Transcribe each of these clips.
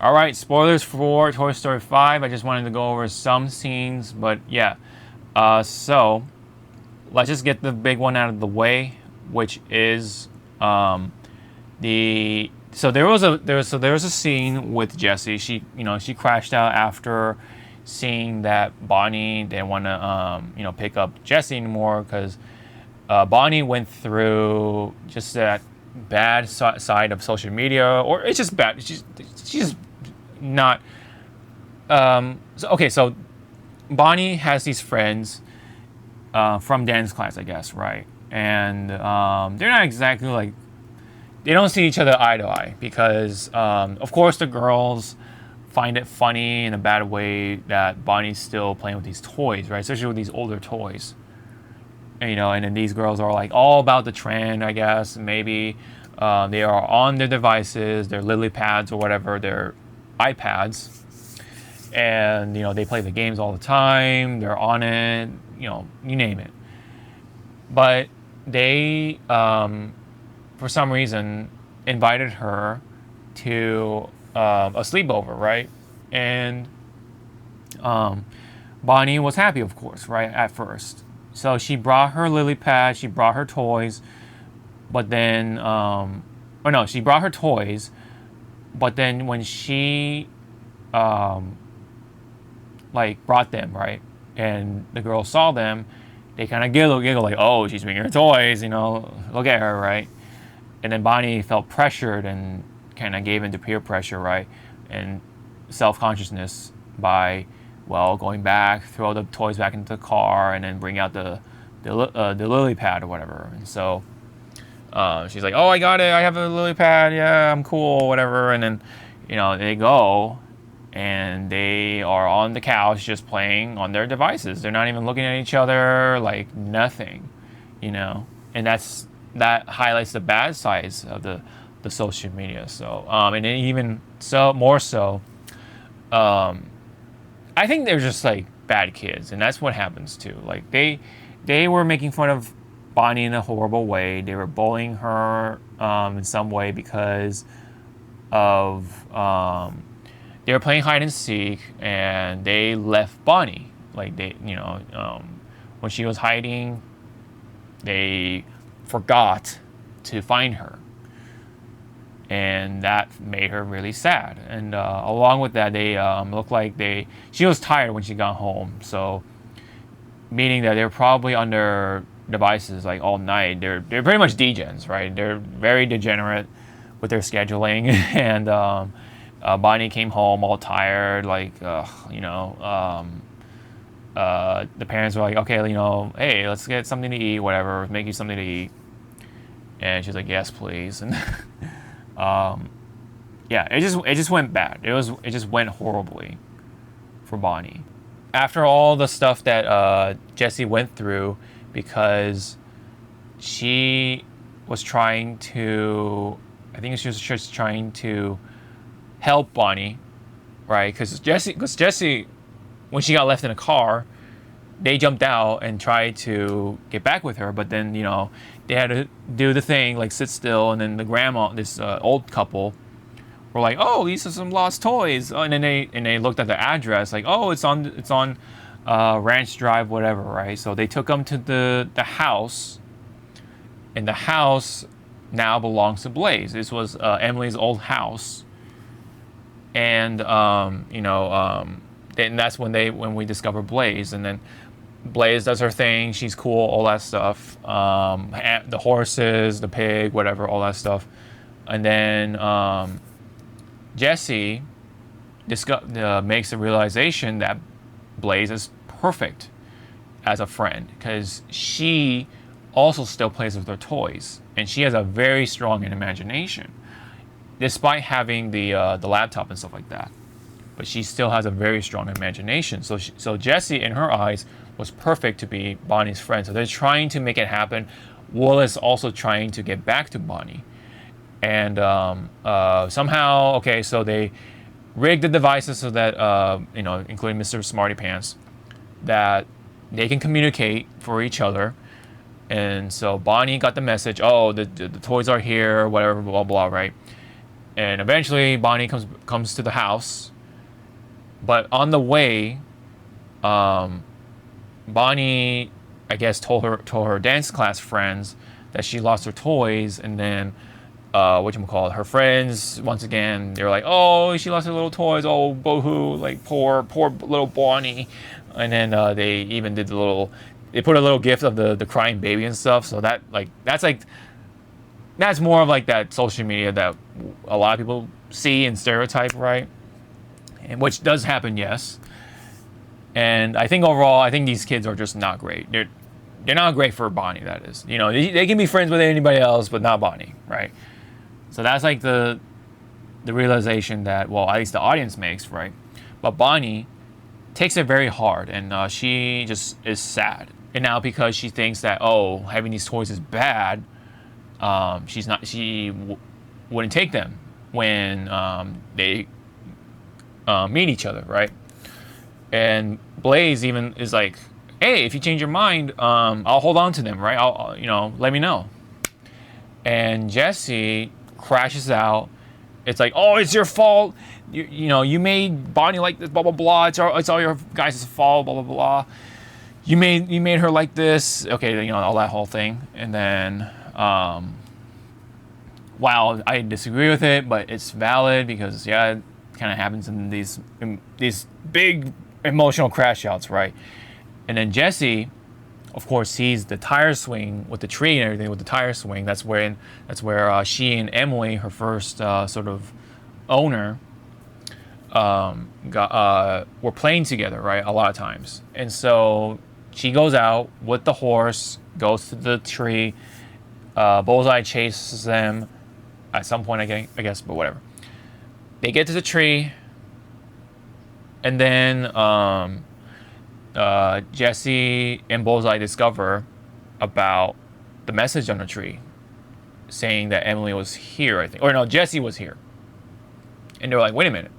All right, spoilers for Toy Story 5. I just wanted to go over some scenes, but yeah. So let's just get the big one out of the way, which is the there was a scene with Jessie. She crashed out after seeing that Bonnie didn't want to pick up Jessie anymore because Bonnie went through just that bad side of social media, or it's just bad. She's not. So Bonnie has these friends from dance class, I guess, right? And they're not exactly like, they don't see each other eye to eye because, of course, the girls find it funny in a bad way that Bonnie's still playing with these toys, right? Especially with these older toys. And then these girls are like all about the trend, I guess. Maybe they are on their devices, their lily pads or whatever, their iPads. And, they play the games all the time. They're on it, you name it. But they, for some reason, invited her to a sleepover, right? And Bonnie was happy, of course, right, at first. So she brought her lily pad, she brought her toys, but then, she brought her toys, but then when she, brought them, right, and the girls saw them, they kind of giggle, like, oh, she's bringing her toys, look at her, right? And then Bonnie felt pressured and kind of gave into peer pressure, right, and self-consciousness by, going back, throw the toys back into the car, and then bring out the lily pad or whatever. And so she's like, oh, I got it. I have a lily pad. Yeah, I'm cool, whatever. And then, they go, and they are on the couch just playing on their devices. They're not even looking at each other, like nothing, And that highlights the bad sides of the social media. So, and then even so, more so, I think they're just like bad kids, and that's what happens too. Like they were making fun of Bonnie in a horrible way. They were bullying her in some way because of they were playing hide and seek, and they left Bonnie. Like when she was hiding, they forgot to find her. And that made her really sad. And along with that, they looked like she was tired when she got home. So, meaning that they're probably on their devices like all night. They're pretty much degens, right? They're very degenerate with their scheduling. And Bonnie came home all tired, like, the parents were like, okay, hey, let's get something to eat, whatever, make you something to eat. And she's like, yes, please. And it just went bad. It just went horribly for Bonnie. After all the stuff that Jessie went through, because she was trying to, I think she was just trying to help Bonnie, right? Because Jessie, when she got left in a car, they jumped out and tried to get back with her, but then they had to do the thing like sit still, and then the grandma, this old couple, were like, "Oh, these are some lost toys," and then they looked at the address, like, "Oh, it's on Ranch Drive, whatever," right? So they took them to the house, and the house now belongs to Blaze. This was Emily's old house, and and that's when we discover Blaze, and then Blaze does her thing. She's cool, all that stuff. The horses, the pig, whatever, all that stuff. And then Jessie makes the realization that Blaze is perfect as a friend because she also still plays with her toys, and she has a very strong imagination, despite having the laptop and stuff like that. But she still has a very strong imagination. So Jessie, in her eyes, was perfect to be Bonnie's friend. So they're trying to make it happen. Wallace also trying to get back to Bonnie. And somehow, okay, so they rigged the devices so that, including Mr. Smarty Pants, that they can communicate for each other. And so Bonnie got the message, oh, the toys are here, whatever, blah, blah, right? And eventually Bonnie comes to the house, but on the way, um, Bonnie, I guess, told her dance class friends that she lost her toys, and then whatchamacallit, her friends, once again, they're like, oh, she lost her little toys, oh, boo-hoo, like, poor little Bonnie. And then they even did they put a little gift of the crying baby and stuff, so that's more of like that social media that a lot of people see and stereotype, right? And which does happen, yes. And I think overall, I think these kids are just not great. They're not great for Bonnie, that is. You know, they can be friends with anybody else, but not Bonnie, right? So that's like the realization that, well, at least the audience makes, right? But Bonnie takes it very hard, and she just is sad. And now because she thinks that, oh, having these toys is bad, she wouldn't take them when they meet each other, right? And Blaze even is like, hey, if you change your mind, I'll hold on to them, right? I'll let me know. And Jesse crashes out. It's like, oh, it's your fault. You made Bonnie like this, blah blah blah. It's all your guys' fault, blah blah blah. You made her like this. Okay, all that whole thing. And then, while I disagree with it, but it's valid because yeah, it kind of happens in these big emotional crash outs, right? And then Jesse, of course, sees the tire swing with the tree and everything with the tire swing. That's where she and Emily, her first sort of owner, were playing together, right? A lot of times. And so she goes out with the horse, goes to the tree. Bullseye chases them at some point, I guess, but whatever. They get to the tree, and then Jesse and Bullseye discover about the message on the tree saying that Emily was here, I think. Or no, Jesse was here. And they're like, wait a minute.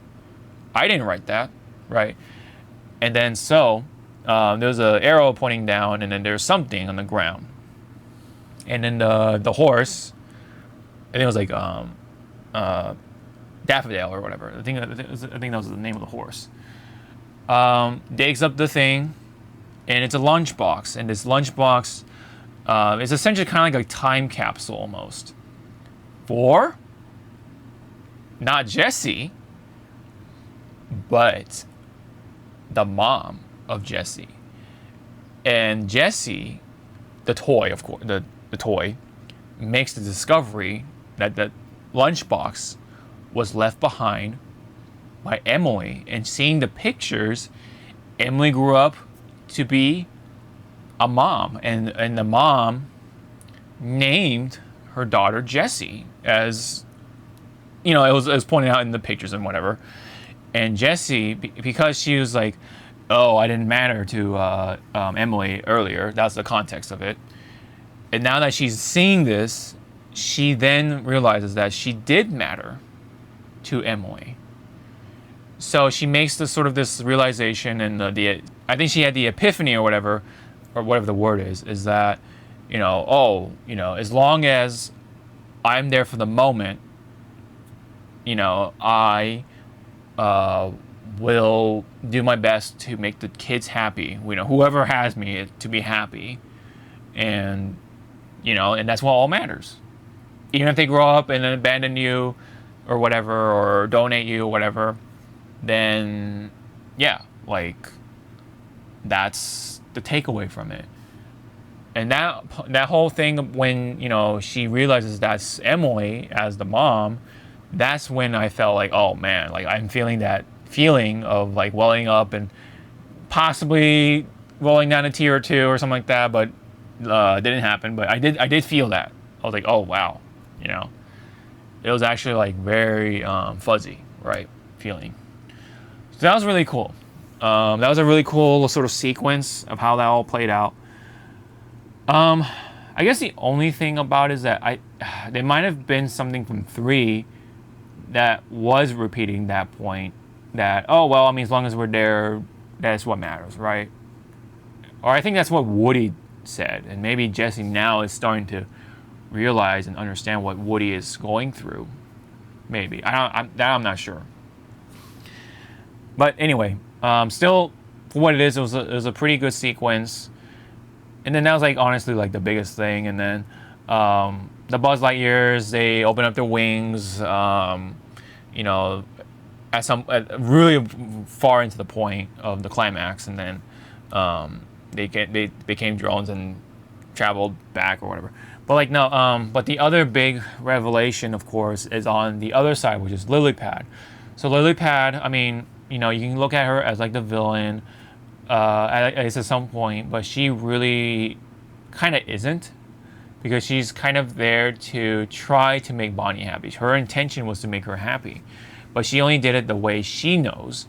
I didn't write that, right? And then there's an arrow pointing down, and then there's something on the ground. And then the horse, I think it was like Daffodil or whatever. I think that was the name of the horse. Digs up the thing, and it's a lunchbox. And this lunchbox is essentially kind of like a time capsule almost. For not Jesse, but the mom of Jesse. And Jesse, the toy, of course, the toy, makes the discovery that the lunchbox was left behind by Emily. And seeing the pictures, Emily grew up to be a mom, and the mom named her daughter Jessie, as it was pointed out in the pictures and whatever. And Jessie, because she was like, oh, I didn't matter to Emily earlier, that's the context of it. And now that she's seeing this, she then realizes that she did matter to Emily. So she makes this realization, and I think she had the epiphany or whatever the word is that, as long as I'm there for the moment, I will do my best to make the kids happy. Whoever has me to be happy, and and that's what all matters. Even if they grow up and then abandon you, or whatever, or donate you, or whatever, then yeah, like that's the takeaway from it. And that whole thing, when she realizes that's Emily as the mom, that's when I felt like, oh man, like I'm feeling that feeling of like welling up and possibly rolling down a tear or two or something like that, but it didn't happen. But I did feel that. I was like, oh wow, it was actually like very fuzzy, right, feeling. So that was really cool. That was a really cool sort of sequence of how that all played out. I guess the only thing about it is that there might have been something from 3 that was repeating that point, that, oh, well, I mean, as long as we're there, that's what matters, right? Or I think that's what Woody said, and maybe Jesse now is starting to realize and understand what Woody is going through. maybe. I'm not sure. But anyway, still, for what it is, it was a pretty good sequence. And then that was like honestly like the biggest thing. And then the Buzz Lightyears, they open up their wings. You know, at really far into the point of the climax, and then they became drones and traveled back or whatever. But like no, but the other big revelation, of course, is on the other side, which is Lilypad. So Lilypad, I mean, you know, you can look at her as like the villain, at least at some point, but she really kind of isn't, because she's kind of there to try to make Bonnie happy. Her intention was to make her happy, but she only did it the way she knows,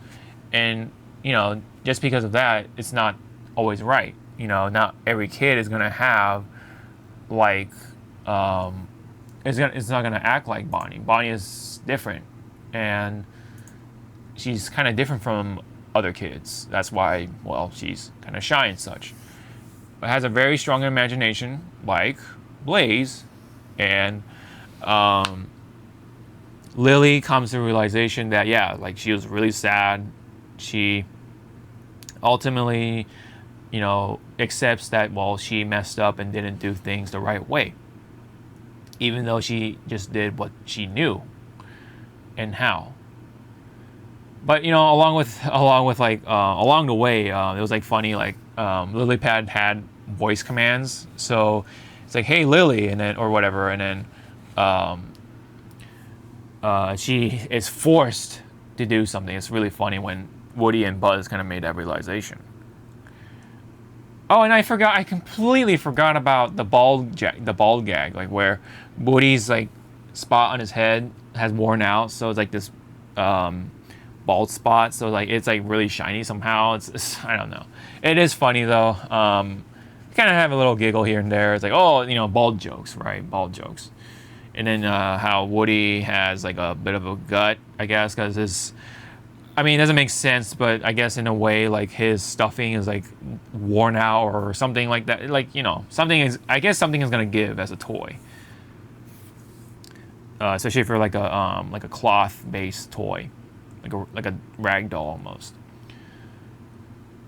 and you know, just because of that, it's not always right. You know, not every kid is gonna have like it's not gonna act like Bonnie. Bonnie is different, and she's kind of different from other kids. That's why, well, she's kind of shy and such. But has a very strong imagination, like Blaze, and Lily comes to the realization that yeah, like she was really sad. She ultimately, you know, accepts that, well, she messed up and didn't do things the right way, even though she just did what she knew and how. But you know, along the way, it was like funny. Like Lilypad had voice commands, so it's like, "Hey, Lily," and then or whatever, and then she is forced to do something. It's really funny when Woody and Buzz kind of made that realization. Oh, and I completely forgot about the bald gag, like where Woody's like spot on his head has worn out, so it's like this bald spot, so like it's like really shiny somehow. It's I don't know. It is funny though. Kind of have a little giggle here and there. It's like, oh, you know, bald jokes, right? Bald jokes. And then how Woody has like a bit of a gut, I guess, because his, I mean, it doesn't make sense, but I guess in a way, like his stuffing is like worn out or something like that. Like, you know, I guess something is gonna give as a toy, especially for like a cloth-based toy, like a rag doll almost.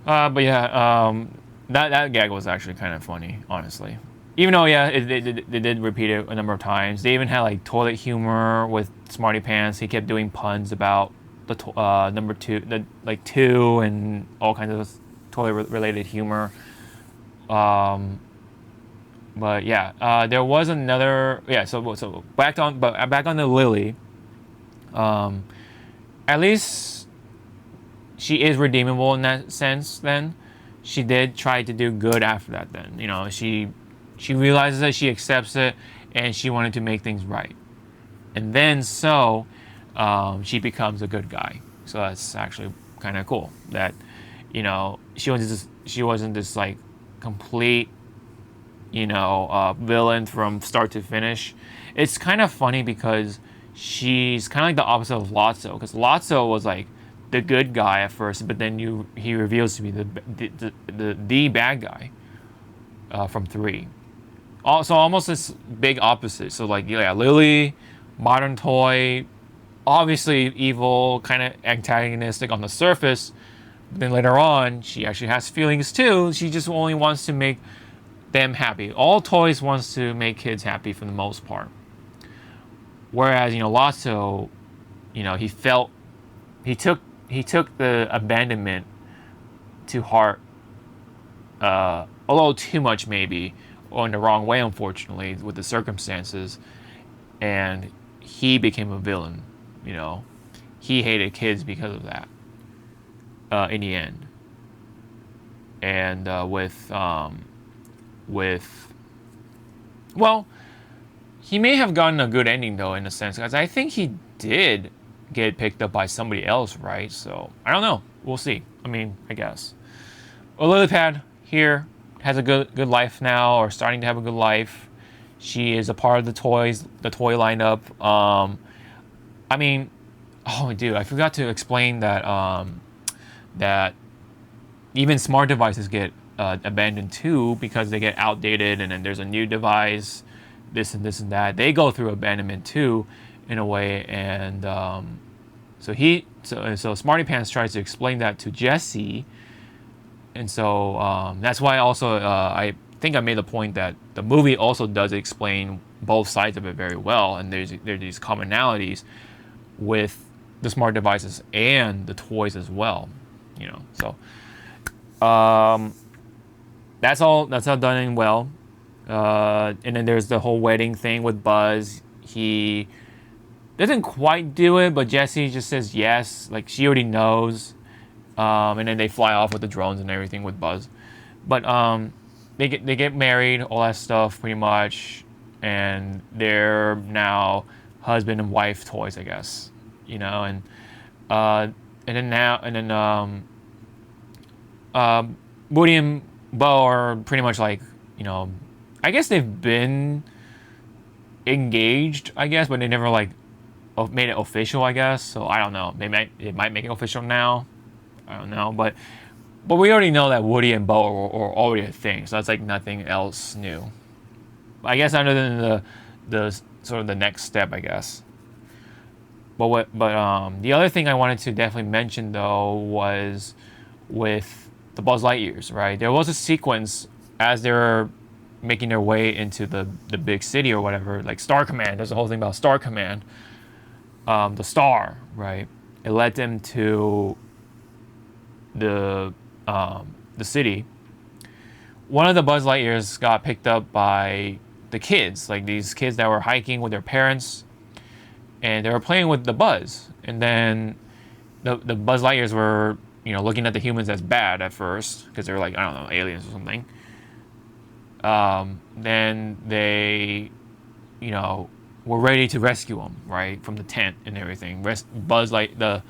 But yeah, that gag was actually kind of funny, honestly. Even though, yeah, they did repeat it a number of times. They even had like toilet humor with Smarty Pants. He kept doing puns about the number two, two, and all kinds of toilet-related humor. But yeah, there was another. Yeah, so back on the Lily. At least she is redeemable in that sense. Then she did try to do good after that. Then, you know, she realizes that, she accepts it, and she wanted to make things right. And then she becomes a good guy. So that's actually kind of cool. That, you know, she wasn't this like complete, you know, villain from start to finish. It's kind of funny because she's kind of like the opposite of Lotso, because Lotso was like the good guy at first, but then he reveals to be the bad guy from 3. Also, almost this big opposite. So like, yeah, Lily, modern toy, obviously evil, kind of antagonistic on the surface, but then later on she actually has feelings too. She just only wants to make them happy. All toys wants to make kids happy for the most part. Whereas, you know, Lotso, you know, he took the abandonment to heart a little too much, maybe, or in the wrong way, unfortunately, with the circumstances, and he became a villain. You know, he hated kids because of that. In the end, and well, he may have gotten a good ending though, in a sense, because I think he did get picked up by somebody else, right? So I don't know. We'll see. I mean, I guess. Well, Lilypad here has a good life now, or starting to have a good life. She is a part of the toy lineup. I mean, oh, dude, I forgot to explain that that even smart devices get abandoned too, because they get outdated, and then there's a new device, this and that. They go through abandonment too, in a way. And so Smarty Pants tries to explain that to Jesse, and so that's why also I think I made the point that the movie also does explain both sides of it very well, and there's these commonalities with the smart devices and the toys as well, you know. So that's all done and well. And then there's the whole wedding thing with Buzz. He doesn't quite do it, but Jessie just says yes, like she already knows. And then they fly off with the drones and everything with Buzz. But they get married, all that stuff, pretty much, and they're now husband and wife toys, I guess, you know. And Woody and Bo are pretty much like, you know, I guess they've been engaged, I guess, but they never like made it official, I guess. So I don't know. It might make it official now. I don't know, but we already know that Woody and Bo are already a thing, so that's like nothing else new. I guess other than the sort of the next step, I guess. But the other thing I wanted to definitely mention though was with the Buzz Lightyears, right? There was a sequence as they were making their way into the big city or whatever, like Star Command. There's a whole thing about Star Command. The star, right? It led them to the city. One of the Buzz Lightyears got picked up by the kids, like these kids that were hiking with their parents, and they were playing with the Buzz. And then the Buzz Lightyears were, you know, looking at the humans as bad at first because they were like, I don't know, aliens or something. Then they, you know, were ready to rescue them, right, from the tent and everything. The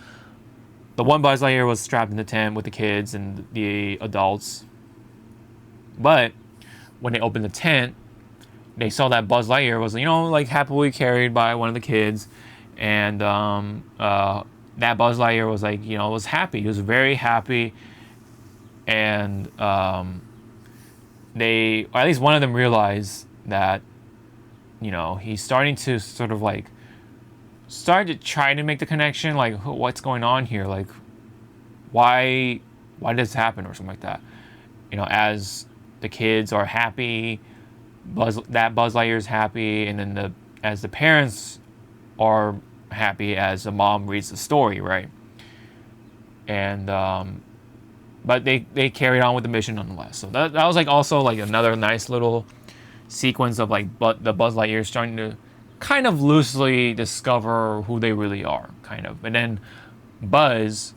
one Buzz Lightyear was strapped in the tent with the kids and the adults. But when they opened the tent, they saw that Buzz Lightyear was, you know, like happily carried by one of the kids. And that Buzz Lightyear was like, you know, was happy. He was very happy. And at least one of them realized that, you know, he's starting to sort of like start to try to make the connection, like what's going on here, like why did this happen or something like that, you know, as the kids are happy, Buzz Lightyear's happy, and then as the parents are happy as the mom reads the story, right? And but they carried on with the mission nonetheless. So that was like also like another nice little sequence of like the Buzz Lightyear starting to kind of loosely discover who they really are, kind of. And then Buzz,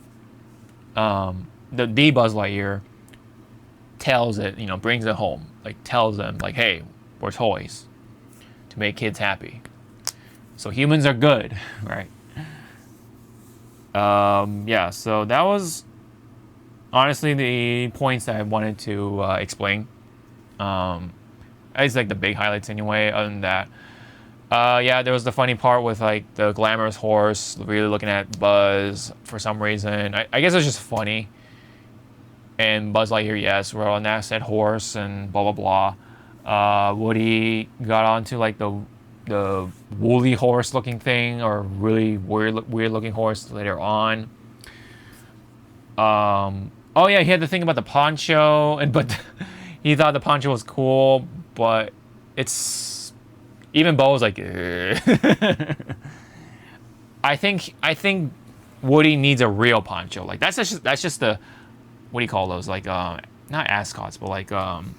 the Buzz Lightyear, tells it, you know, brings it home, like tells them like, hey, we're toys to make kids happy. So humans are good, right? Yeah, so that was honestly the points that I wanted to explain. It's like the big highlights anyway. Other than that, yeah, there was the funny part with like the glamorous horse really looking at Buzz for some reason. I guess it's just funny. And Buzz Lightyear, yes, we're on that said horse and blah blah blah. Woody got onto like the woolly horse looking thing, or really weird looking horse later on. Oh yeah, he had the thing about the poncho, but he thought the poncho was cool, but it's even Bo was like, I think Woody needs a real poncho. Like that's just the, what do you call those? Like not ascots, but like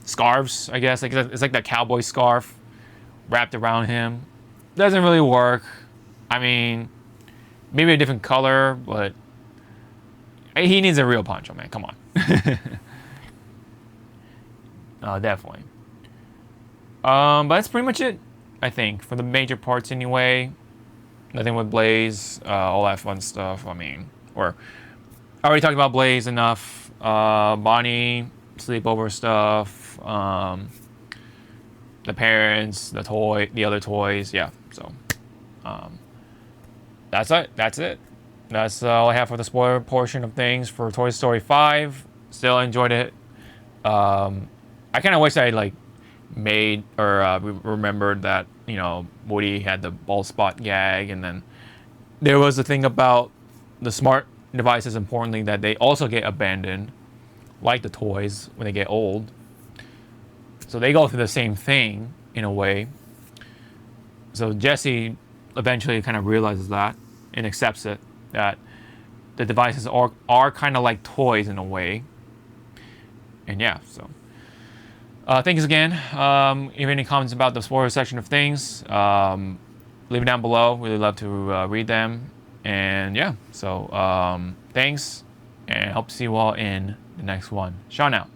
scarves, I guess. Like it's like that cowboy scarf wrapped around him. Doesn't really work. I mean, maybe a different color, but he needs a real poncho, man. Come on. Definitely. But that's pretty much it, I think, for the major parts anyway. Nothing with Blaze, all that fun stuff. I mean, I already talked about Blaze enough. Bonnie, sleepover stuff. The parents, the other toys. Yeah, so that's it. That's all I have for the spoiler portion of things for Toy Story 5. Still enjoyed it. I kind of wish I like made or remembered that Woody had the bald spot gag, and then there was the thing about the smart devices, importantly, that they also get abandoned, like the toys, when they get old. So they go through the same thing in a way. So Jesse eventually kind of realizes that and accepts it, that the devices are kind of like toys in a way. And yeah, so thanks again. If you have any comments about the spoiler section of things, leave it down below. Really love to read them. And yeah, so thanks, and hope to see you all in the next one. Sean out.